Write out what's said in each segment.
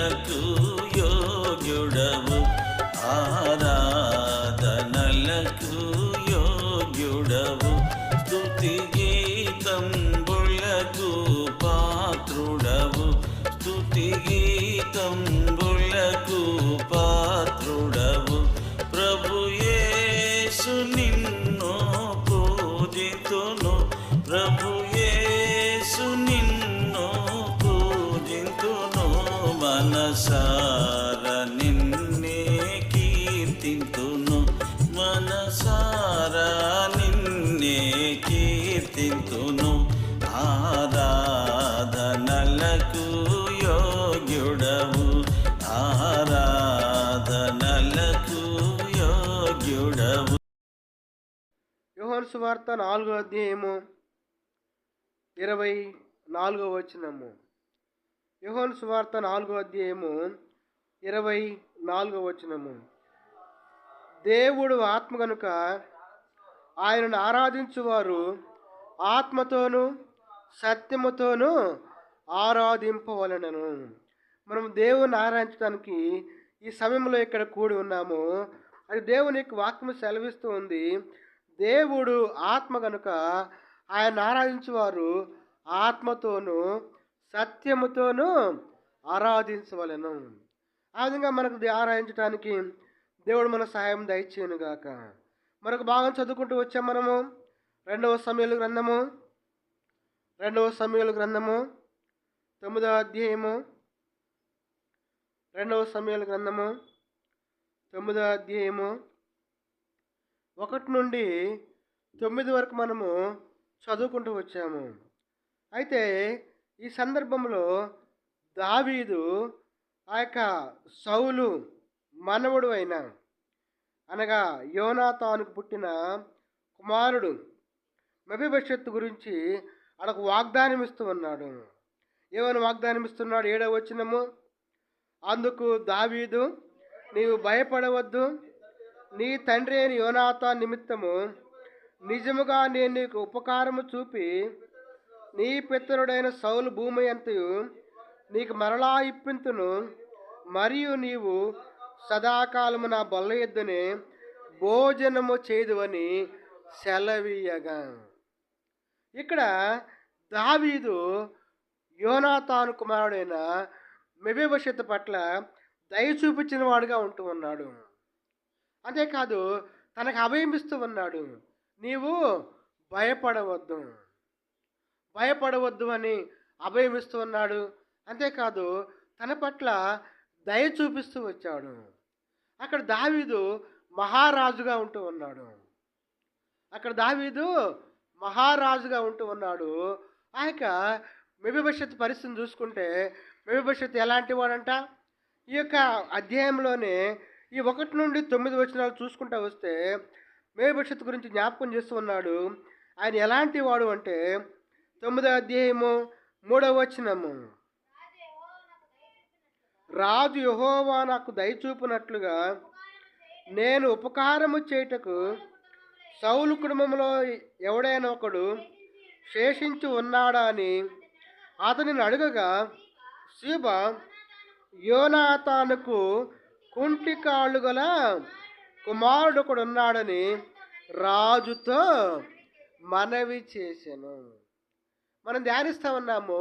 ఆరాధనలకు యోగ్యుడవు, ఆరాధనలకు యోగ్యుడవు, స్తుతి గీతంబులకు పాత్రుడవు, స్తుతి గీతంబులకు పాత్రుడవు. ప్రభు యేసు నిన్ను పూజితును, ప్రభు యేసు నిన్ను పూజితును, మనసార నిన్నే కీర్తింతును, మనసార నిన్నే కీర్తింతును. ఆరాధనలకు యోగ్యుడవు, ఆరాధనలకు యోగ్యుడవు. యోహాను సువార్త 4వ అధ్యాయము 24వ వచనము. యోహాను సువార్త 4వ అధ్యాయము 24వ వచనము. దేవుడు ఆత్మ గనుక ఆయనను ఆరాధించువారు ఆత్మతోనూ సత్యముతోనూ ఆరాధింపవలెనను. మనం దేవుని ఆరాధించడానికి ఈ సమయంలో ఇక్కడ కూడి ఉన్నాము. అది దేవుని యొక్క వాక్యము సెలవిస్తూ ఉంది. దేవుడు ఆత్మ గనుక ఆయన ఆరాధించువారు ఆత్మతోనూ సత్యముతోనూ ఆరాధించవలెను. ఆ విధంగా మనకు ఆరాధించడానికి దేవుడు మన సహాయం దయచేయను గాక. మరొక భాగం చదువుకుంటూ వచ్చాం మనము. 2వ సమూయేలు గ్రంథము 9వ అధ్యాయము 2వ సమూయేలు గ్రంథము 9వ అధ్యాయము 1 నుండి 9 వరకు మనము చదువుకుంటూ వచ్చాము. అయితే ఈ సందర్భంలో దావీదు ఆ యొక్క సౌలు మనవడు అయిన అనగా యోనాతానుకు పుట్టిన కుమారుడు మెఫీబోషెతు గురించి అడకు వాగ్దానం ఇస్తూ ఉన్నాడు. ఏమని వాగ్దానం ఇస్తున్నాడు? 7వ వచనము. అందుకు దావీదు, నీవు భయపడవద్దు, నీ తండ్రి అయిన యోనాతాను నిమిత్తము నిజముగా నేను నీకు ఉపకారము చూపి నీ పితరుడైన సౌలు భూమి అంతయు నీకు మరలా ఇప్పింతును, మరియు నీవు సదాకాలము నా బల్ల యొద్దనే భోజనము చేదువని సెలవీయగా. ఇక్కడ దావీదు యోనాతాను కుమారుడైన మెఫీబోషెతు పట్ల దయ చూపించిన వాడుగా ఉంటూ ఉన్నాడు. అంతేకాదు తనకు అభయమిస్తూ ఉన్నాడు. నీవు భయపడవద్దు అని అభయమిస్తూ ఉన్నాడు. అంతేకాదు తన పట్ల దయ చూపిస్తూ వచ్చాడు. అక్కడ దావీదు మహారాజుగా ఉంటూ ఉన్నాడు. ఆ యొక్క మెఫీబోషెతు పరిస్థితిని చూసుకుంటే మెఫీబోషెతు ఎలాంటి వాడంట? ఈ యొక్క అధ్యాయంలోనే ఈ 1 నుండి 9 వచనాలు చూసుకుంటూ వస్తే మెఫీబోషెతు గురించి జ్ఞాపకం చేస్తూ ఉన్నాడు. ఆయన ఎలాంటి వాడు అంటే 9వ అధ్యాయము 3వ వచనము. రాజు యెహోవా నాకు దయచూపునట్లుగా నేను ఉపకారము చేయుటకు సౌలు కుటుంబంలో ఎవడైనా ఒకడు శేషించి ఉన్నాడా అని అతనిని అడగగా సీబా యోనాతానుకు కుంటి కాళ్ళు గల కుమారుడు ఒకడు ఉన్నాడని రాజుతో మనవి చేశాను. మనం ధ్యానిస్తా ఉన్నాము.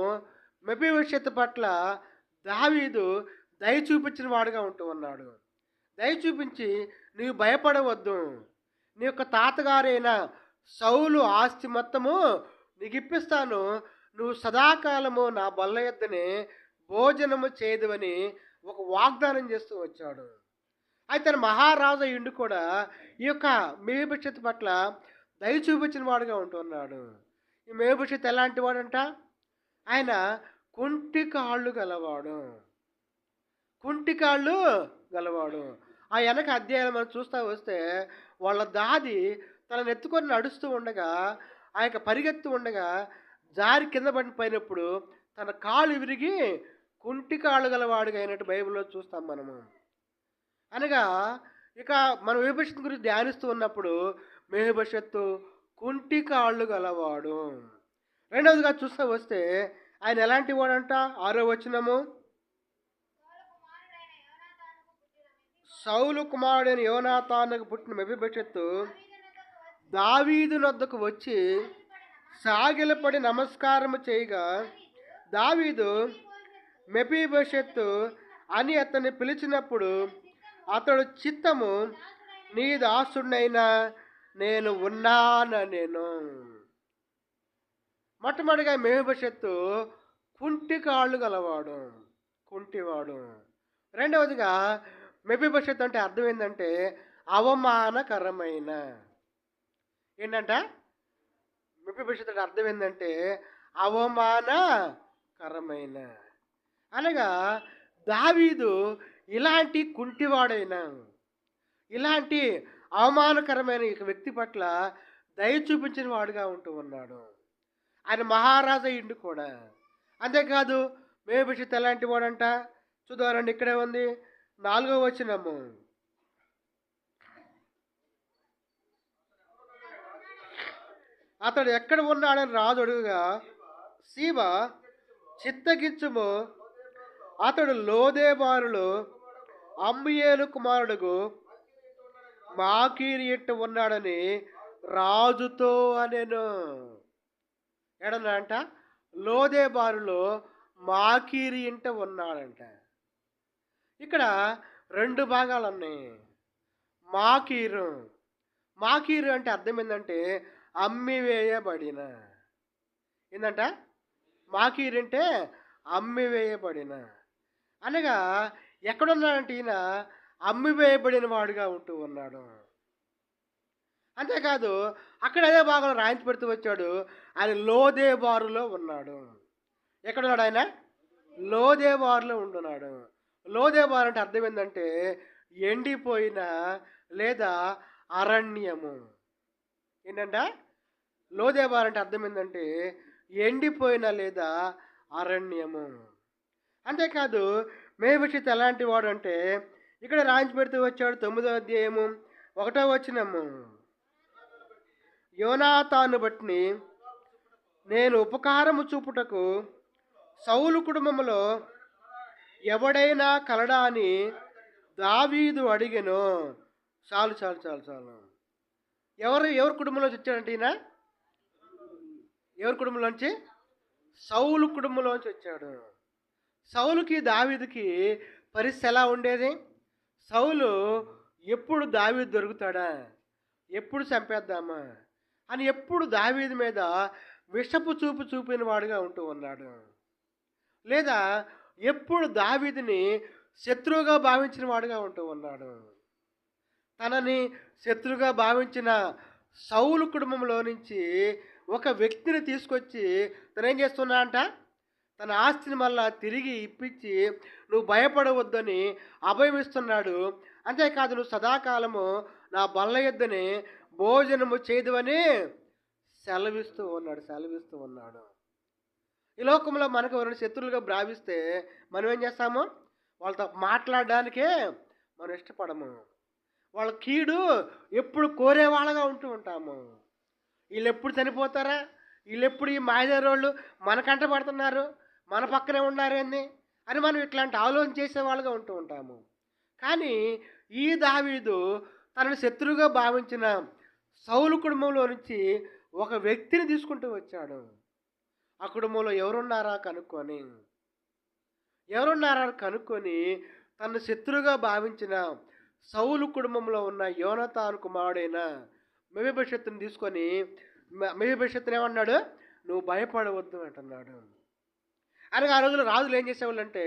మెఫీబోషెతు పట్ల దావీదు దయ చూపించిన వాడుగా ఉంటూ ఉన్నాడు. దయ చూపించి నీవు భయపడవద్దు, నీ యొక్క తాతగారైన సౌలు ఆస్తి మొత్తము నీకు ఇప్పిస్తాను, నువ్వు సదాకాలము నా బల్ల యొద్దనే భోజనము చేయదువని ఒక వాగ్దానం చేస్తూ వచ్చాడు. అయితే మహారాజు అయ్యుండి కూడా ఈ యొక్క మెఫీబోషెతు పట్ల దయ చూపించిన వాడుగా ఉంటున్నాడు. ఈ మెఫీబోషెతు ఎలాంటి వాడంట? ఆయన కుంటి కాళ్ళు గలవాడు. ఆ వెనక అధ్యాయాలు మనం చూస్తూ వస్తే వాళ్ళ దాది తనను ఎత్తుకొని నడుస్తూ ఉండగా, ఆ యొక్క పరిగెత్తు ఉండగా జారి కింద పడిపోయినప్పుడు తన కాళ్ళు విరిగి కుంటి కాళ్ళు గలవాడుగా అయినట్టు బైబిల్లో చూస్తాం మనము. అనగా ఇక మనం మెఫీబోషెతు గురించి ధ్యానిస్తూ ఉన్నప్పుడు మెఫీబోషెతు కుంటి కాళ్ళు గలవాడు. రెండవదిగా చూస్తూ వస్తే ఆయన ఎలాంటి వాడంట? 6వ వచనము. సౌలు కుమారుడైన యోనాతానుకు పుట్టిన మెఫీబోషెతు దావీదు నొద్దకు వచ్చి సాగిలపడి నమస్కారము చేయగా, దావీదు మెఫీబోషెతు అని అతన్ని పిలిచినప్పుడు అతడు చిత్తము, నీ దాసుడినైనా నేను ఉన్నాను. మొట్టమొదటిగా మెఫీబోషెతు కుంటి కాళ్ళు గలవాడు, కుంటివాడు. రెండవదిగా మెఫీబోషెతు అంటే అర్థం ఏంటంటే అవమానకరమైన. ఏంటంట మెఫీబోషెతు అంటే అర్థం ఏంటంటే అవమానకరమైన. అనగా దావీదు ఇలాంటి కుంటివాడైన, ఇలాంటి అవమానకరమైన ఈ వ్యక్తి పట్ల దయ చూపించిన వాడుగా ఉంటూ ఉన్నాడు. ఆయన మహారాజా ఇండు కూడా. అంతేకాదు మెఫీబోషెతు ఎలాంటి వాడంట చూద్దారండి. ఇక్కడే ఉంది 4వ వచనము. అతడు ఎక్కడ ఉన్నాడని రాజు అడుగుగా, సీబా చిత్తగించుము, అతడు లోదేబారులో అమ్మియేలు కుమారుడుగు మాకీరు ఇంట ఉన్నాడని రాజుతో అనెను. ఎడన్నా అంట లోదేబారులో మాకీరు ఇంట ఉన్నాడంట. ఇక్కడ 2 భాగాలు ఉన్నాయి. మాకీరు, మాకీరు అంటే అర్థం ఏంటంటే అమ్మివేయబడిన. ఏంటంట మాకీరు అంటే అమ్మివేయబడిన. అనగా ఎక్కడున్నాడంటే ఈయన అమ్మివేయబడిన వాడుగా ఉంటూ ఉన్నాడు. అంతేకాదు అక్కడ అదే భాగంలో రాయించి పెడుతూ వచ్చాడు, ఆయన లోదేబారులో ఉన్నాడు. ఎక్కడున్నాడు ఆయన? లోదేబారులో ఉంటున్నాడు. లోదేబారు అంటే అర్థం ఏంటంటే ఎండిపోయిన లేదా అరణ్యము. ఏంటంట లోదేబారు అంటే అర్థం ఏంటంటే ఎండిపోయిన లేదా అరణ్యము. అంతేకాదు మెఫీబోషెతు ఎలాంటి వాడు అంటే ఇక్కడ రాయించి పెడుతూ వచ్చాడు 9వ అధ్యాయము 1వ వచనము. యోనాతాను బట్టి నేను ఉపకారము చూపుటకు సౌలు కుటుంబములో ఎవడైనా కలడా అని దావీదు అడిగెను. చాలు చాలు చాలు చాలు. ఎవరి కుటుంబంలోంచి వచ్చాడంటే ఈయన? ఎవరి కుటుంబంలోంచి? సౌలు కుటుంబంలోంచి వచ్చాడు. సౌలుకి దావీదుకి పరిస్థితి ఎలా ఉండేది? సౌలు ఎప్పుడు దావీదు దొరుకుతాడా, ఎప్పుడు చంపేద్దామా అని ఎప్పుడు దావీదు మీద విషపు చూపు చూపిన వాడుగా ఉంటూ ఉన్నాడు. లేదా ఎప్పుడు దావీదుని శత్రువుగా భావించిన వాడుగా ఉంటూ ఉన్నాడు. తనని శత్రువుగా భావించిన సౌలు కుటుంబంలో నుంచి ఒక వ్యక్తిని తీసుకొచ్చి తను ఏం చేస్తున్నా అంట, తన ఆస్తిని మళ్ళా తిరిగి ఇప్పించి నువ్వు భయపడవద్దని అభయం ఇస్తున్నాడు. అంతేకాదు నువ్వు సదాకాలము నా బల్ల యొద్దనే భోజనము చేయదువని సెలవిస్తూ ఉన్నాడు. ఈ లోకంలో మనకు ఎవరైనా శత్రువులుగా భావిస్తే మనం ఏం చేస్తాము? వాళ్ళతో మాట్లాడడానికే మనం ఇష్టపడము. వాళ్ళ కీడు ఎప్పుడు కోరేవాళ్ళగా ఉంటూ ఉంటాము. వీళ్ళు ఎప్పుడు చనిపోతారా, వీళ్ళు ఎప్పుడు ఈ మాయదారోళ్ళు మనకంట పడుతున్నారు, మన పక్కనే ఉన్నారేంది అని మనం ఇట్లాంటి ఆలోచన చేసేవాళ్ళుగా ఉంటూ ఉంటాము. కానీ ఈ దావీదు తనని శత్రువుగా భావించిన సౌలు కుటుంబంలో నుంచి ఒక వ్యక్తిని తీసుకుంటూ వచ్చాడు. ఆ కుటుంబంలో ఎవరున్నారా కనుక్కొని తన శత్రువుగా భావించిన సౌలు కుటుంబంలో ఉన్న యోనాతాను కుమారుడైన మెఫీబోషెతుని తీసుకొని మెఫీబోషెతుని ఏమన్నాడు? నువ్వు భయపడవద్దు అంటున్నాడు. అనగా ఆ రోజుల్లో రాజులు ఏం చేసేవాళ్ళు అంటే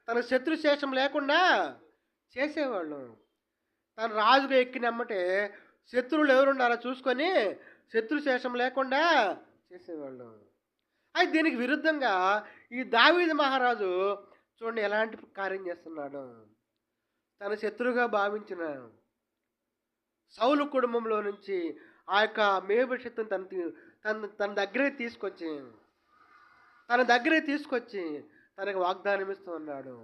తన శత్రు శేషం లేకుండా చేసేవాళ్ళు. తను రాజుగా ఎక్కినమ్మటే శత్రువులు ఎవరున్నారో చూసుకొని శత్రు శేషం లేకుండా చేసేవాళ్ళు. అయితే దీనికి విరుద్ధంగా ఈ దావీదు మహారాజు చూడండి ఎలాంటి కార్యం చేస్తున్నాడు. తన శత్రువుగా భావించిన సౌలు కుటుంబంలో నుంచి ఆ యొక్క మెఫీబోషెతుని తన దగ్గరికి తీసుకొచ్చి తనకు వాగ్దానం ఇస్తూ ఉన్నాడు.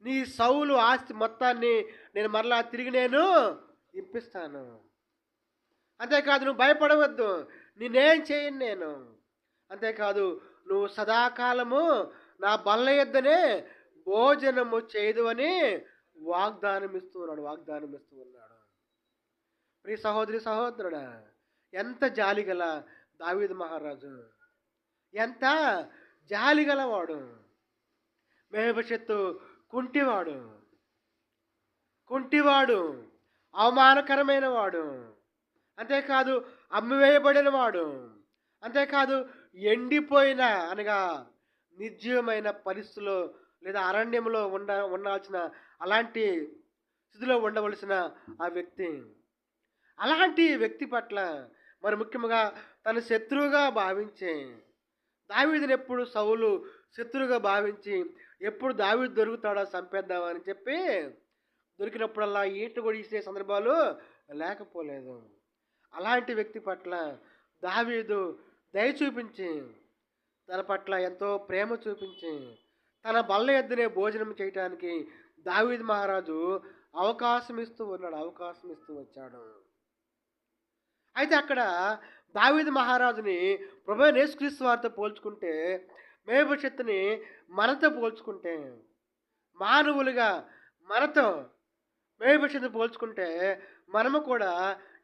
నీ సౌలు ఆస్తి మొత్తాన్ని నేను మరలా తిరిగి ఇప్పిస్తాను. అంతేకాదు నువ్వు భయపడవద్దు, నేనేం చేయను నేను. అంతేకాదు నువ్వు సదాకాలము నా బల్ల యొద్దనే భోజనము చేయదు అని వాగ్దానం ఇస్తూ ఉన్నాడు. ప్రియ సహోదరి సహోదరుడా, ఎంత జాలిగల దావీదు మహారాజు, ఎంత జాలిగలవాడు. మెఫీబోషెతు కుంటివాడు, అవమానకరమైన వాడు, అంతేకాదు అమ్మివేయబడిన వాడు, అంతేకాదు ఎండిపోయిన అనగా నిర్జీవమైన పరిస్థితుల్లో లేదా అరణ్యంలో ఉండాల్సిన అలాంటి స్థితిలో ఉండవలసిన ఆ వ్యక్తి, అలాంటి వ్యక్తి పట్ల మరి ముఖ్యంగా తన శత్రువుగా భావించే దావీదుని ఎప్పుడు సౌలు శత్రువుగా భావించి ఎప్పుడు దావీదు దొరుకుతాడో చంపేద్దామని చెప్పి దొరికినప్పుడల్లా ఈట కొడిసే సందర్భాలు లేకపోలేదు. అలాంటి వ్యక్తి పట్ల దావీదు దయ చూపించి తన పట్ల ఎంతో ప్రేమ చూపించి తన బల్ల ఎద్దునే భోజనం చేయటానికి దావీదు మహారాజు అవకాశం ఇస్తూ వచ్చాడు. అయితే అక్కడ దావీదు మహారాజుని ప్రభువైన యేసుక్రీస్తు వారితో పోల్చుకుంటే, మెఫీబోషెతుని మనతో పోల్చుకుంటే, మానవులుగా మనతో మెఫీబోషెతుని పోల్చుకుంటే మనము కూడా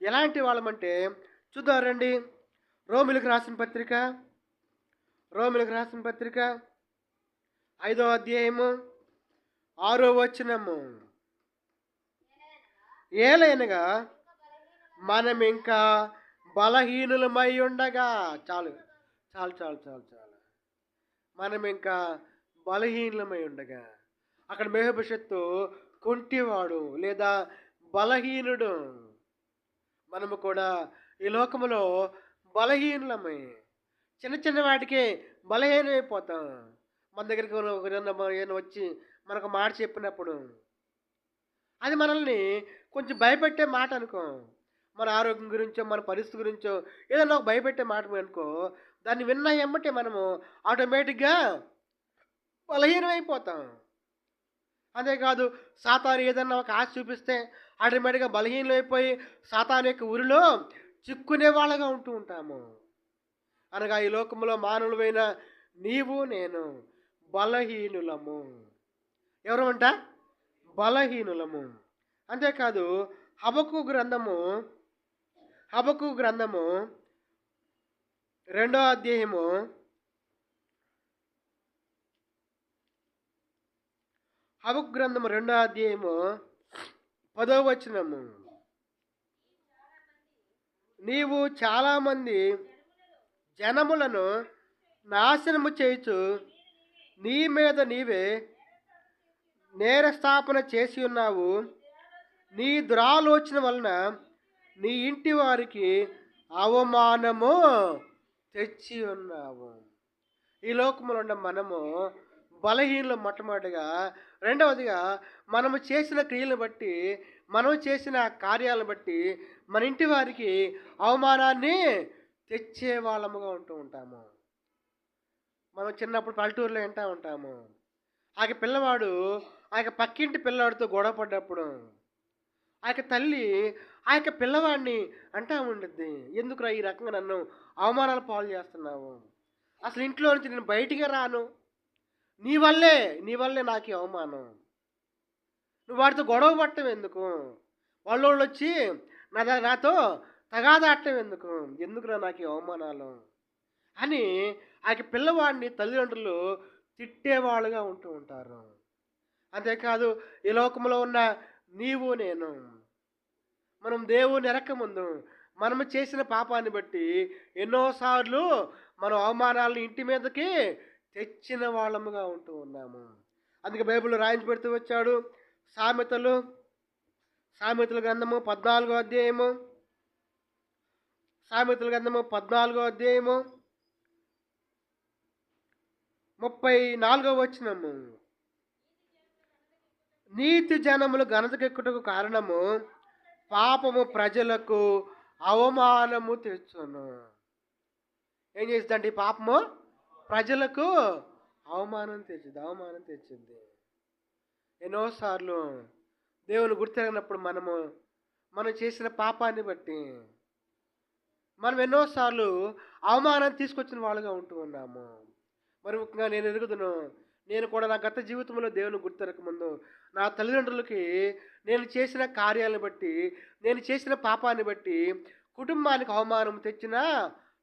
ఎలాంటి వాళ్ళమంటే చూద్దాం రండి. రోమిలకు రాసిన పత్రిక 5వ అధ్యాయము 6వ వచనము. ఏలైనగా మనం ఇంకా బలహీనులమై ఉండగా, చాలు, మనం ఇంకా బలహీనులమై ఉండగా, అక్కడ మెఫీబోషెతు కుంటివాడు లేదా బలహీనుడు. మనము కూడా ఈ లోకములో బలహీనులమై చిన్న చిన్న వాటికే బలహీనమైపోతాం. మన దగ్గరికి ఏమైనా వచ్చి మనకు మాట చెప్పినప్పుడు అది మనల్ని కొంచెం భయపెట్టే మాట అనుకో, మన ఆరోగ్యం గురించో మన పరిస్థితి గురించో ఏదైనా ఒక భయపెట్టే మాట అనుకో, దాన్ని విన్నా ఎమ్మటే మనము ఆటోమేటిక్గా బలహీనమైపోతాం. అంతేకాదు సాతాను ఏదన్నా ఒక ఆశ చూపిస్తే ఆటోమేటిక్గా బలహీనమైపోయి సాతాను యొక్క ఉరిలో చిక్కునే వాళ్ళగా ఉంటూ ఉంటాము. అనగా ఈ లోకంలో మానవులైన నీవు నేను బలహీనులము. ఎవరు అంట? బలహీనులము. అంతేకాదు హబక్కూకు గ్రంథము 2వ అధ్యాయము 10వ వచనము. నీవు చాలా మంది జనములను నాశనము చేయుచు నీ మీద నీవే నేరస్థాపన చేసి ఉన్నావు. నీ దురాలోచన వలన నీ ఇంటి వారికి అవమానము తెచ్చి ఉన్నావు. ఈ లోకంలో ఉన్న మనము బలహీనలు మొట్టమొదటిగా. రెండవదిగా మనము చేసిన క్రియలను బట్టి, మనం చేసిన కార్యాలను బట్టి మన ఇంటి వారికి అవమానాన్ని తెచ్చే వాళ్ళముగా ఉంటూ ఉంటాము. మనం చిన్నప్పుడు పల్లెటూరులో వింటూ ఉంటాము, ఆ పిల్లవాడు ఆ పక్కింటి పిల్లవాడితో గొడవ పడ్డప్పుడు ఆ తల్లి ఆ పిల్లవాడిని అంటా ఉండిద్ది, ఎందుకురా ఈ రకంగా నన్ను అవమానాలు పాలు చేస్తున్నావు, అసలు ఇంట్లో నుంచి నేను బయటికి రాను, నీ వల్లే నాకు ఈ అవమానం, నువ్వు వాడితో గొడవ పట్టడం ఎందుకు, వాళ్ళు వచ్చి నాతో తగాదాడటం ఎందుకురా నాకు ఈ అవమానాలు అని ఆ పిల్లవాడిని తల్లిదండ్రులు తిట్టేవాళ్ళుగా ఉంటూ ఉంటారు. అంతేకాదు ఈ లోకంలో ఉన్న నీవు నేను మనం దేవుని ఎరకముందు మనము చేసిన పాపాన్ని బట్టి ఎన్నోసార్లు మనం అవమానాలను ఇంటి మీదకి తెచ్చిన వాళ్ళముగా ఉంటూ ఉన్నాము. అందుకే బైబిల్లో రాయించి పెడుతూ వచ్చాడు. సామెతల గ్రంథము 14వ అధ్యాయము 34వ వచనము. నీతి జనములు ఘనతకెక్కుటకు కారణము పాపము ప్రజలకు అవమానము తెచ్చును. ఏం చేస్తుందంటే పాపము ప్రజలకు అవమానం తెచ్చింది. ఎన్నోసార్లు దేవుని గుర్తిరిగినప్పుడు మనం చేసిన పాపాన్ని బట్టి మనం ఎన్నోసార్లు అవమానం తీసుకొచ్చిన వాళ్ళుగా ఉంటూ ఉన్నాము. మరి ముఖ్యంగా నేను ఎరుగుదును, నేను కూడా నా గత జీవితంలో దేవుని గుర్తెరక ముందు నా తల్లిదండ్రులకి నేను చేసిన కార్యాలను బట్టి, నేను చేసిన పాపాన్ని బట్టి కుటుంబానికి అవమానం తెచ్చిన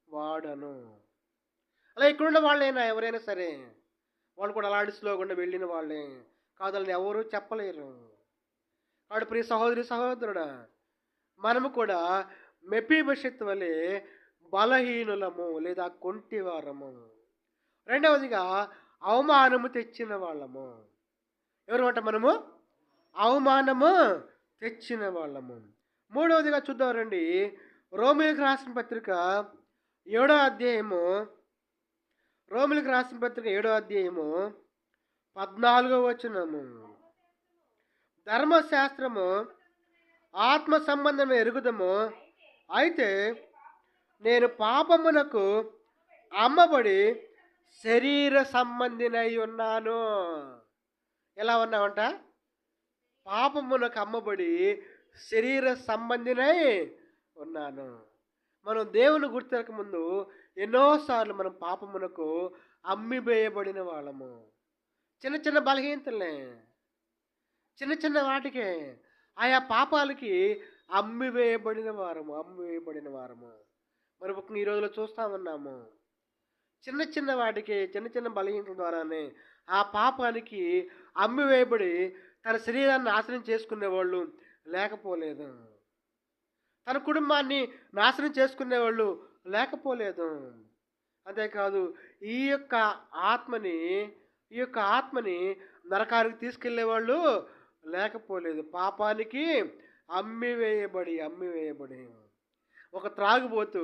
వాడను. అలా ఇక్కడున్న వాళ్ళైనా ఎవరైనా సరే వాళ్ళు కూడా అలాంటి స్లోగుండా వెళ్ళిన వాళ్ళే కాదని ఎవరు చెప్పలేరు. కాబట్టి ప్రియ సహోదరి సహోదరుడా, మనము కూడా మెఫీబోషెత్ వలె బలహీనులము లేదా కొంటివారము. రెండవదిగా అవమానము తెచ్చిన వాళ్ళము. ఎవరు అంట మనము? అవమానము తెచ్చిన వాళ్ళము. మూడవదిగా చూద్దాం రండి. రోమిలకు రాసిన పత్రిక 7వ అధ్యాయము, రోమిలకు రాసిన పత్రిక 7వ అధ్యాయము 14వ వచనము. ధర్మశాస్త్రము ఆత్మ సంబంధం ఎరుగుదము, అయితే నేను పాపమునకు అమ్మబడి శరీర సంబంధినై ఉన్నాను. ఎలా ఉన్నావంట? పాపమునకు అమ్మబడి శరీర సంబంధినై ఉన్నాను. మనం దేవుని గుర్తెరక ముందు ఎన్నోసార్లు మనం పాపమునకు అమ్మివేయబడిన వాళ్ళము. చిన్న చిన్న బలహీనతలే, చిన్న చిన్న వాటికే, ఆయా పాపాలకి అమ్మివేయబడిన వారము. మరి ముఖ్యంగా ఈ రోజులో చూస్తూ ఉన్నాము. చిన్న చిన్న వాటికి, చిన్న చిన్న బలహీనతల ద్వారానే ఆ పాపానికి అమ్మివేయబడి తన శరీరాన్ని నాశనం చేసుకునేవాళ్ళు లేకపోలేదు. తన కుటుంబాన్ని నాశనం చేసుకునేవాళ్ళు లేకపోలేదు. అంతేకాదు ఈ యొక్క ఆత్మని నరకానికి తీసుకెళ్లేవాళ్ళు లేకపోలేదు. పాపానికి అమ్మివేయబడి ఒక త్రాగుబోతు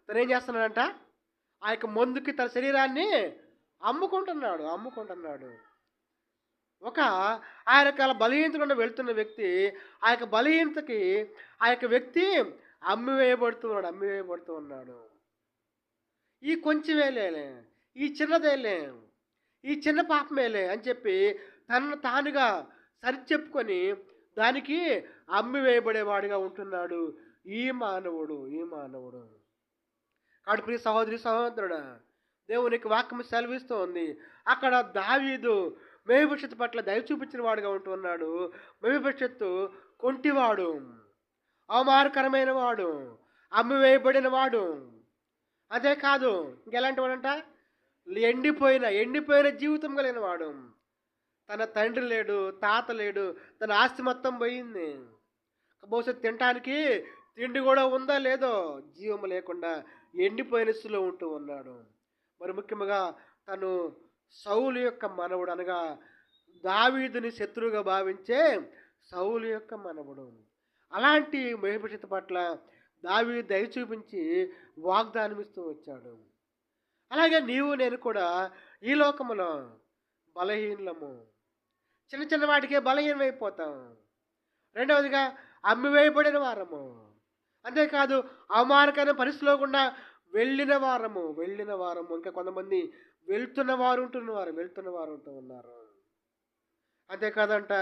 తను ఏం చేస్తున్నాడంట? ఆ యొక్క మందుకి తన శరీరాన్ని అమ్ముకుంటున్నాడు. ఒక ఆయన యొక్క బలహీనతకుండా వెళ్తున్న వ్యక్తి, ఆ యొక్క బలహీనతకి ఆ యొక్క వ్యక్తి అమ్మివేయబడుతూ ఉన్నాడు. ఈ కొంచెమేలే, ఈ చిన్నదేలే, ఈ చిన్న పాపమేలే అని చెప్పి తనను తానుగా సరిచెప్పుకొని దానికి అమ్మివేయబడేవాడిగా ఉంటున్నాడు ఈ మానవుడు. కాబట్టి ప్రియ సహోదరి సహోదరుడా, దేవునికి వాక్యం సెలవిస్తూ ఉంది. అక్కడ దావీదు మెఫీబోషెతు పట్ల దయ చూపించిన వాడుగా ఉంటున్నాడు. మెఫీబోషెతు కొంటివాడు, అవమానకరమైన వాడు, అమ్మివేయబడిన వాడు. అదే కాదు, ఇంకెలాంటి వాడంట? ఎండిపోయిన జీవితం కలిగిన వాడు. తన తండ్రి లేడు, తాత లేడు, తన ఆస్తి మొత్తం పోయింది. బహుశా తినటానికి తిండి కూడా ఉందా లేదో, జీవం లేకుండా ఎండిపోయిన స్థితిలో ఉంటూ ఉన్నాడు. మరి ముఖ్యంగా తను సౌలు యొక్క మనవుడు, అనగా దావీదుని శత్రువుగా భావించే సౌలు యొక్క మనవుడు. అలాంటి మెఫీబోషెతు పట్ల దావీదు దయ చూపించి వాగ్దానం ఇస్తూ వచ్చాడు. అలాగే నీవు నేను కూడా ఈ లోకములో బలహీనము, చిన్న చిన్న వాటికే బలహీనమైపోతాం. రెండవదిగా అమ్మివేయబడిన వారము. అంతేకాదు అవమానకరమైన పరిస్థితిలో గుండా వెళ్ళిన వారము. ఇంకా కొంతమంది వెళ్తున్న వారు ఉంటూ ఉన్నారు. అంతేకాదంట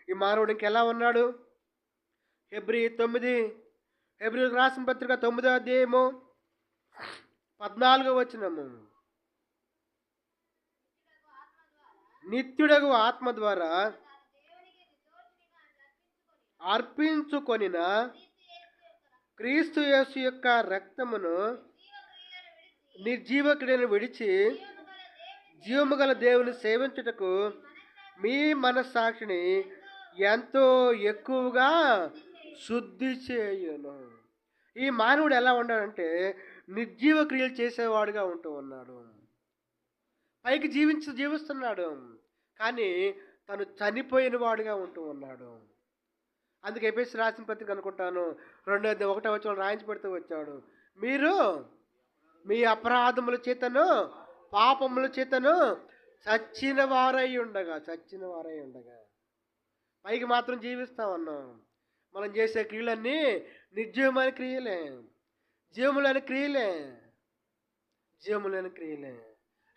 ఈ మానవుడు ఇంకెలా ఉన్నాడు? హెబ్రీయులకు రాసిన పత్రిక 9వ అధ్యాయము 14వ వచనము. నిత్యుడగు ఆత్మ ద్వారా అర్పించుకొనిన క్రీస్తు యేసు యొక్క రక్తమును నిర్జీవ క్రియను విడిచి జీవము గల దేవుని సేవించుటకు మీ మనస్సాక్షిని ఎంతో ఎక్కువగా శుద్ధి చేయును. ఈ మానవుడు ఎలా ఉన్నాడంటే నిర్జీవ క్రియలు చేసేవాడుగా ఉంటూ ఉన్నాడు. పైకి జీవిస్తున్నాడు, కానీ తను చనిపోయిన వాడుగా ఉంటూ ఉన్నాడు. అందుకే ఎఫెసీయులకు రాసిన పత్రిక అనుకుంటాను 2:1 వచనం రాయించి పెడుతూ వచ్చాడు. మీరు మీ అపరాధముల చేతను పాపముల చేతను చచ్చిన వారై ఉండగా పైకి మాత్రం జీవిస్తా ఉన్నాం. మనం చేసే క్రియలన్నీ నిర్జీవమైన క్రియలే, జీవములైన క్రియలే.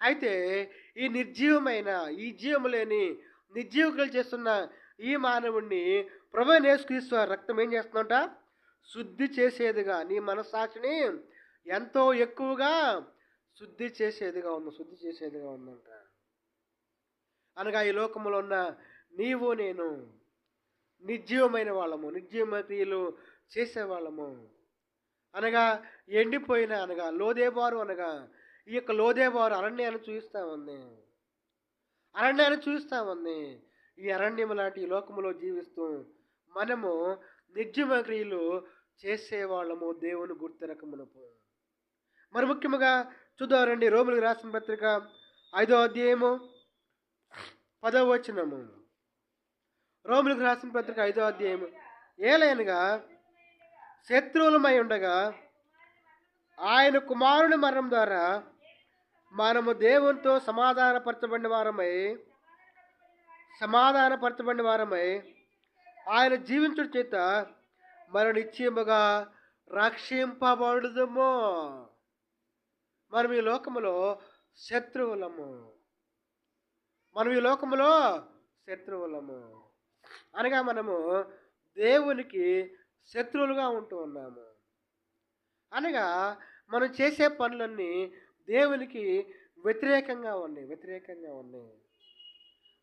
అయితే ఈ జీవము లేని నిర్జీవ క్రియలు చేస్తున్న ఈ మానవుణ్ణి ప్రభువైన యేసుక్రీస్తు రక్తం ఏం చేస్తుందంట? శుద్ధి చేసేదిగా, నీ మనస్సాక్షిని ఎంతో ఎక్కువగా శుద్ధి చేసేదిగా ఉందంట. అనగా ఈ లోకంలో ఉన్న నీవు నేను నిర్జీవమైన వాళ్ళము, నిర్జీవ క్రియలు చేసేవాళ్ళము. అనగా ఎండిపోయిన అనగా లోదేబారు అనగా ఈ యొక్క లోదేబారు అరణ్యాన్ని చూపిస్తా ఉంది. అరణ్యాన్ని చూపిస్తా ఉంది. ఈ అరణ్యం లాంటి ఈ లోకములో జీవిస్తూ మనము నిర్జీవ క్రియలు చేసేవాళ్ళము దేవుని గుర్తెరకమునపు. మరి ముఖ్యముగా చూద్దాం రండి. రోమిలకు రాసిన పత్రిక 5వ అధ్యాయము 10వ వచనము. రోమిలకు రాసిన పత్రిక 5వ అధ్యాయము. ఏలైనగా శత్రువులమై ఉండగా ఆయన కుమారుని మరణం ద్వారా మనము దేవునితో సమాధానపరచబడిన వారమై ఆయన జీవించుట చేత మనం నిశ్చయముగా రక్షింపబడుదుము. మనం ఈ లోకములో శత్రువులము. అనగా మనము దేవునికి శత్రువులుగా ఉంటూ ఉన్నాము. అనగా మనం చేసే పనులన్నీ దేవునికి వ్యతిరేకంగా ఉన్నాయి.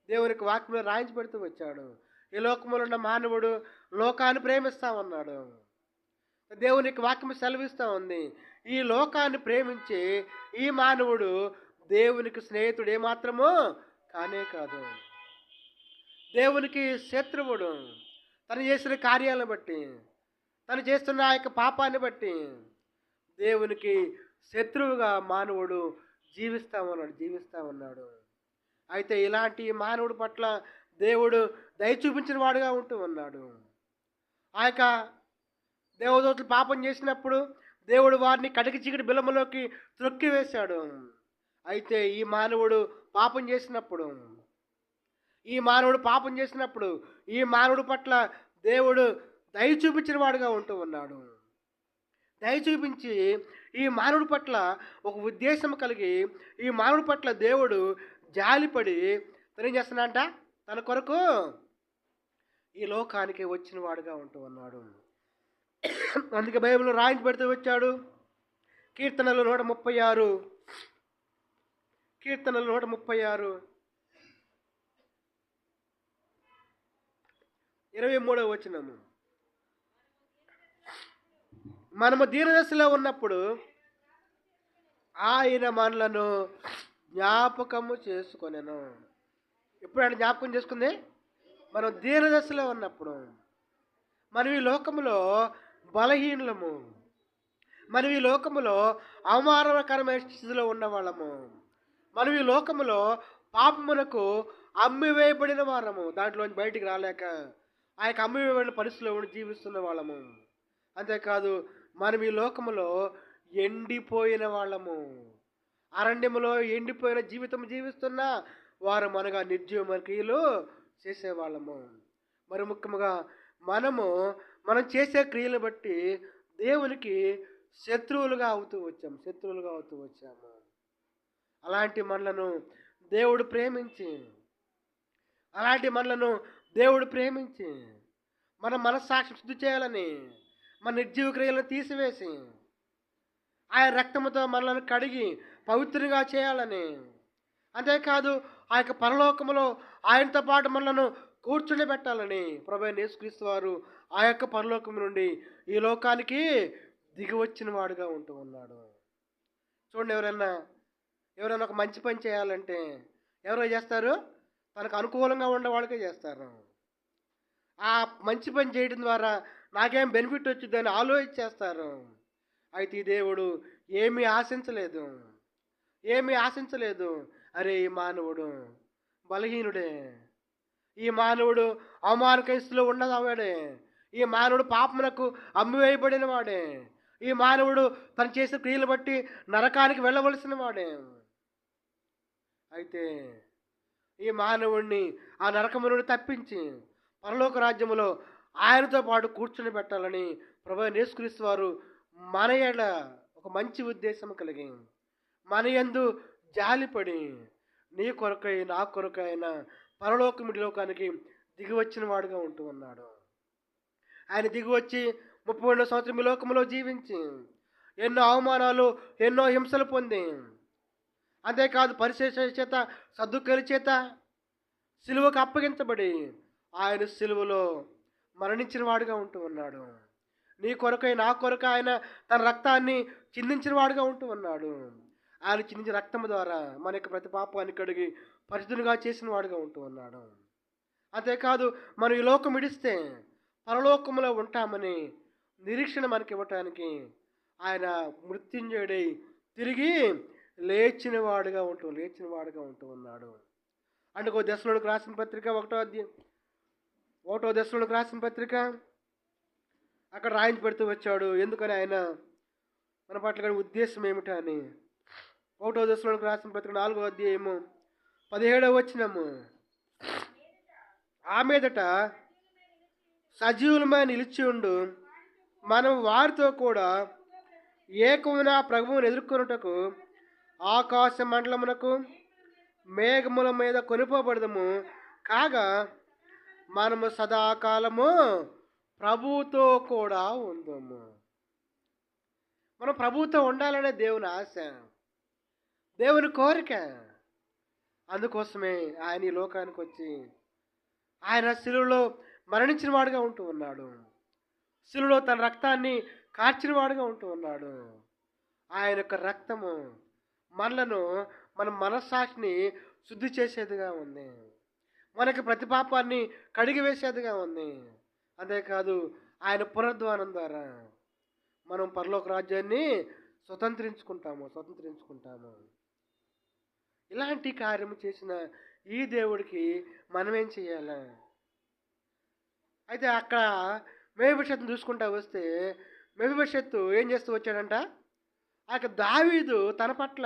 దేవునికి వాక్యంలో రాయించి పెడుతూ వచ్చాడు. ఈ లోకంలో ఉన్న మానవుడు లోకాన్ని ప్రేమిస్తా ఉన్నాడు. దేవునికి వాక్యం సెలవిస్తూ ఉంది. ఈ లోకాన్ని ప్రేమించి ఈ మానవుడు దేవునికి స్నేహితుడు ఏమాత్రమో కానే కాదు. దేవునికి శత్రువుడు. తను చేసిన కార్యాలను బట్టి, తను చేస్తున్న ఆ యొక్క పాపాన్ని బట్టి దేవునికి శత్రువుగా మానవుడు జీవిస్తా ఉన్నాడు. అయితే ఇలాంటి మానవుడి పట్ల దేవుడు దయ చూపించిన వాడుగా ఉంటూ ఉన్నాడు. ఆ యొక్క దేవదూతలు పాపం చేసినప్పుడు దేవుడు వారిని కటికి చీకటి బిలములోకి త్రొక్కివేశాడు. అయితే ఈ మానవుడు పాపం చేసినప్పుడు ఈ మానవుడి పట్ల దేవుడు దయ చూపించిన వాడుగా ఉంటూ ఉన్నాడు. దయ చూపించి ఈ మానవుడి పట్ల ఒక ఉద్దేశం కలిగి ఈ మానవుడి పట్ల దేవుడు జాలిపడి తను ఏం చేస్తున్నాడంట, తన కొరకు ఈ లోకానికి వచ్చిన వాడుగా ఉంటూ ఉన్నాడు. అందుకే బైబిల్లో రాయించి పెడుతూ వచ్చాడు. కీర్తనలు 136 23వ వచనము. మనము దీనదశలో ఉన్నప్పుడు ఆయన మనలను జ్ఞాపకము చేసుకొనెను. ఎప్పుడు ఆయన జ్ఞాపకం చేసుకుంది? మనం దీనదశలో ఉన్నప్పుడు. మనం ఈ లోకములో బలహీనులము. మనం ఈ లోకములో అవమానకరమైన స్థితిలో ఉన్నవాళ్ళము. మనం ఈ లోకములో పాపమునకు అమ్మివేయబడిన వారము. దాంట్లోంచి బయటికి రాలేక ఆ యొక్క అమ్మివేయబడిన పరిస్థితిలో ఉండి జీవిస్తున్న వాళ్ళము. అంతేకాదు మనం ఈ లోకములో ఎండిపోయిన వాళ్ళము. అరణ్యములో ఎండిపోయిన జీవితం జీవిస్తున్న వారు మనగా నిర్జీవ క్రియలు చేసేవాళ్ళము. మరి ముఖ్యంగా మనం చేసే క్రియలు బట్టి దేవునికి శత్రువులుగా అవుతూ వచ్చాము. అలాంటి మనలను దేవుడు ప్రేమించి మన మనస్సాక్షి శుద్ధి చేయాలని, మన నిర్జీవ క్రియలను తీసివేసి ఆయన రక్తముతో మనలను కడిగి పవిత్రంగా చేయాలని, అంతేకాదు ఆ యొక్క పరలోకములో ఆయనతో పాటు మనలను కూర్చుని పెట్టాలని ప్రభువైన యేసుక్రీస్తు వారు ఆ యొక్క పరలోకము నుండి ఈ లోకానికి దిగి వచ్చిన వాడుగా ఉంటూ ఉన్నాడు. చూడండి, ఎవరైనా ఒక మంచి పని చేయాలంటే ఎవరో చేస్తారు? తనకు అనుకూలంగా ఉండేవాళ్ళకే చేస్తారు. ఆ మంచి పని చేయడం ద్వారా నాకేం బెనిఫిట్ వచ్చిందని ఆలోచించేస్తారు. అయితే ఈ దేవుడు ఏమీ ఆశించలేదు. అరే, ఈ మానవుడు బలహీనుడే, ఈ మానవుడు అవమానకస్తులో ఉన్నవాడే, ఈ మానవుడు పాపమునకు అమ్మివేయబడిన వాడే, ఈ మానవుడు తను చేసిన క్రియలు బట్టి నరకానికి వెళ్ళవలసిన వాడే. అయితే ఈ మానవుడిని ఆ నరకము నుండి తప్పించి పరలోక రాజ్యములో ఆయనతో పాటు కూర్చుని పెట్టాలని ప్రభువైన యేసుక్రీస్తు వారు మన ఎడల ఒక మంచి ఉద్దేశం కలిగి మన యందు జాలిపడి నీ కొరకై నా కొరకై ఆయన పరలోకముడి లోకానికి దిగి వచ్చిన వాడుగా ఉంటూ ఉన్నాడు. ఆయన దిగి వచ్చి 32 సంవత్సరం ఈ లోకంలో జీవించి ఎన్నో అవమానాలు, ఎన్నో హింసలు పొంది, అంతేకాదు పరిశేష చేత, సద్దుకల చేత సిలువకు అప్పగించబడి ఆయన సిలువలో మరణించిన వాడుగా ఉంటూ ఉన్నాడు. నీ కొరకై నా కొరకు ఆయన తన రక్తాన్ని చిందించిన వాడుగా ఉంటూ ఉన్నాడు. ఆయన చిందించిన రక్తము ద్వారా మన యొక్క ప్రతి పాపాన్ని కడిగి పరిశుద్ధునిగా చేసిన వాడుగా ఉంటూ ఉన్నాడు. అంతేకాదు మనం ఈ లోకం విడిస్తే పరలోకములో ఉంటామని నిరీక్షణ మనకి ఇవ్వటానికి ఆయన మృత్యుంజయుడై తిరిగి లేచిన వాడుగా ఉంటూ ఉన్నాడు. అందుకో దశలోనికి రాసిన పత్రిక 1వ దశలోనికి రాసిన పత్రిక అక్కడ రాయించి పెడుతూ వచ్చాడు. ఎందుకని ఆయన మన పట్ల గల ఉద్దేశం ఏమిటా అని. 1వ దశలోనికి రాసిన పత్రిక 4వ అధ్యాయము 17వ వచనము, ఆ మీదట సజీవులమై నిలిచి ఉండు మనం వారితో కూడా ఏకమైన ప్రభువును ఎదుర్కొనుటకు ఆకాశ మండలమునకు మేఘముల మీద కొనిపోబడదము. కాగా మనము సదాకాలము ప్రభువుతో కూడా ఉందము. మనం ప్రభువుతో ఉండాలనే దేవుని ఆశ, దేవుని కోరిక. అందుకోసమే ఆయన ఈ లోకానికి వచ్చి ఆయన శిలువలో మరణించిన వాడుగా ఉంటూ ఉన్నాడు. శిలువలో తన రక్తాన్ని కార్చిన వాడుగా ఉంటూ ఉన్నాడు. ఆయన యొక్క రక్తము మనలను మన మనస్సాక్షిని శుద్ధి చేసేదిగా ఉంది. మనకి ప్రతి పాపాన్ని కడిగి వేసేదిగా ఉంది. అంతేకాదు ఆయన పునరుద్ధానం ద్వారా మనం పరలోక రాజ్యాన్ని స్వతంత్రించుకుంటాము. ఇలాంటి కార్యము చేసిన ఈ దేవుడికి మనమేం చేయాలి? అయితే అక్కడ మెఫీబోషెత్తును చూసుకుంటా వస్తే మెఫీబోషెత్తు ఏం చేస్తూ వచ్చాడంట, ఆ దావీదు తన పట్ల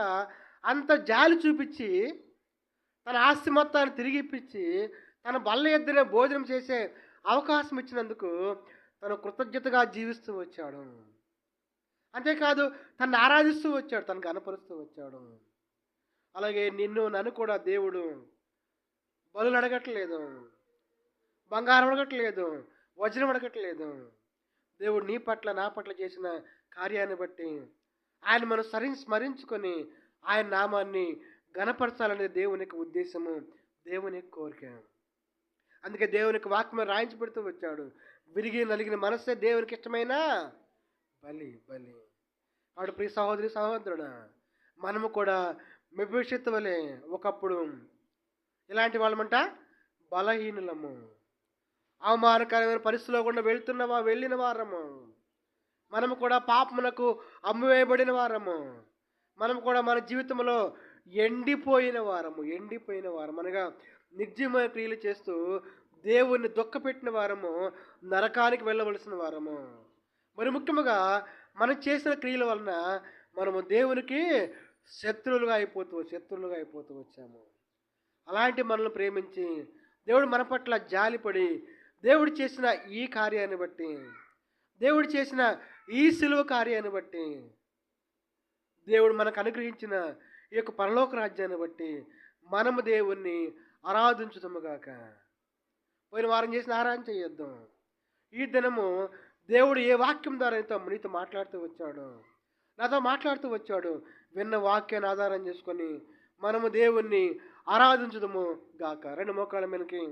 అంత జాలి చూపించి తన ఆస్తి మొత్తాన్ని తిరిగి ఇప్పించి తన బల్ల ఎద్దునే భోజనం చేసే అవకాశం ఇచ్చినందుకు తను కృతజ్ఞతగా జీవిస్తూ వచ్చాడు. అంతేకాదు తను ఆరాధిస్తూ వచ్చాడు, తను గణపరుస్తూ వచ్చాడు. అలాగే నన్ను కూడా దేవుడు బలులు అడగట్లేదు, బంగారం అడగట్లేదు, వజ్రం అడగట్లేదు. దేవుడు నీ పట్ల నా పట్ల చేసిన కార్యాన్ని బట్టి ఆయన మనం స్మరించుకొని ఆయన నామాన్ని ఘనపరచాలనే దేవునికి ఉద్దేశము, దేవుని కోరిక. అందుకే దేవునికి వాక్యం రాయించి పెడుతూ వచ్చాడు. విరిగి నలిగిన మనసే దేవునికి ఇష్టమైన బలి. ఆవిడ ప్రియ సహోదరుడా, మనము కూడా మెఫీబోషెత్తు వలె ఒకప్పుడు ఇలాంటి వాళ్ళమంట బలహీనులము, అవమానకరమైన పరిస్థితిలో కూడా వెళ్ళిన వారము. మనము కూడా పాపమునకు అమ్మివేయబడిన వారము. మనము కూడా మన జీవితంలో ఎండిపోయిన వారము అనగా నిర్జీవమైన క్రియలు చేస్తూ దేవుణ్ణి దుఃఖపెట్టిన వారము, నరకానికి వెళ్ళవలసిన వారము. మరి ముఖ్యంగా మనం చేసిన క్రియల వలన మనము దేవునికి శత్రువులుగా అయిపోతూ వచ్చాము. అలాంటి మనల్ని ప్రేమించి దేవుడు మన పట్ల జాలిపడి దేవుడు చేసిన ఈ కార్యాన్ని బట్టి, దేవుడు చేసిన ఈ సిలువ కార్యాన్ని బట్టి, దేవుడు మనకు అనుగ్రహించిన ఈ యొక్క పరలోక రాజ్యాన్ని బట్టి మనము దేవుణ్ణి ఆరాధించుదాముగాక. పోయిన వారం చేసిన ఆరాధన చేయొద్దాం. ఈ దినము దేవుడు ఏ వాక్యం ద్వారా నీతో నాతో మాట్లాడుతూ వచ్చాడు. విన్న వాక్యాన్ని ఆధారం చేసుకొని మనము దేవుణ్ణి ఆరాధించుదాము గాక. రెండు మోకాళ్ళ మీదకి